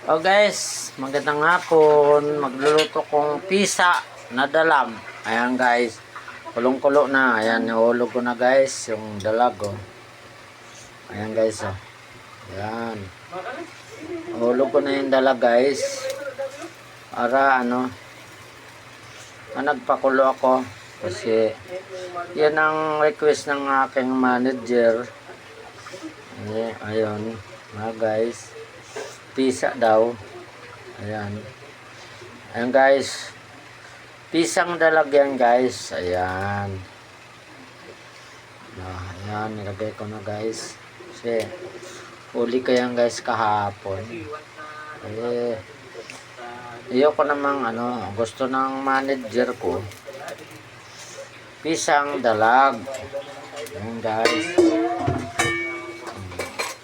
Oh guys, magandang hapon. Magluluto kong pisa na dalag. Ayan guys, kulong-kulo na. Ayan, nahulog ko na guys, yung dalag oh. Ayan guys oh. Ayan. Nahulog ko na yung dalag guys. Para nagpakulo ako. Kasi yan ang request ng aking manager. Ayun, mga guys. Pisa daw. Ayan. Ayan guys. Pisang dalag yan guys. Ayan. Ayan. Nilagay ko na guys. Kasi huli ko yan guys kahapon. Ayoko namang gusto ng manager ko. Pisang dalag. Ayan guys.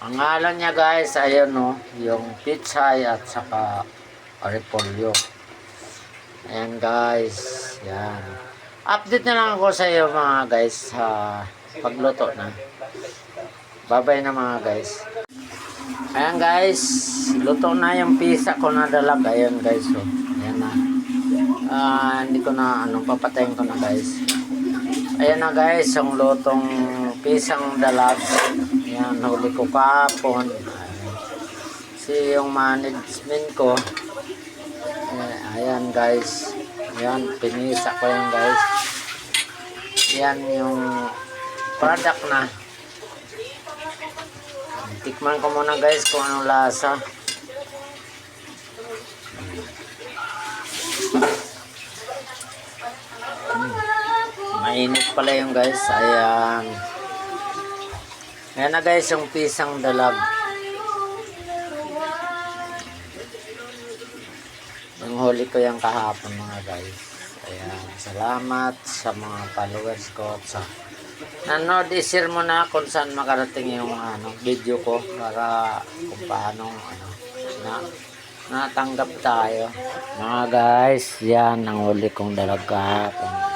Ang ngalan niya guys, ayun no, yung pitsay at saka repolyo. Ayan guys, yan. Update na lang ako sa iyo mga guys sa pagluto na. Bye-bye na mga guys. Ayan guys, luto na yung pisa ko na dalag. Ayan guys, so. Ayan na. Hindi ko na, papatayin ko na guys. Ayan na guys, yung lutong pisang dalag. Ayan, huli ko kapon. Kasi yung management ko, ayan guys. Ayan, pinisa ko yan guys. Ayan yung product na. Tikman ko muna guys kung anong lasa. Mainit pala yung guys. Ayan. Ayan na guys yung pisang dalag. Yung huli ko yung kahapon mga guys. Ayan. Salamat sa mga followers ko. Sa nanood, i-share mo na kung saan makarating yung video ko para kung paano natanggap tayo. Mga guys, yan ang huli kong dalag kahapon.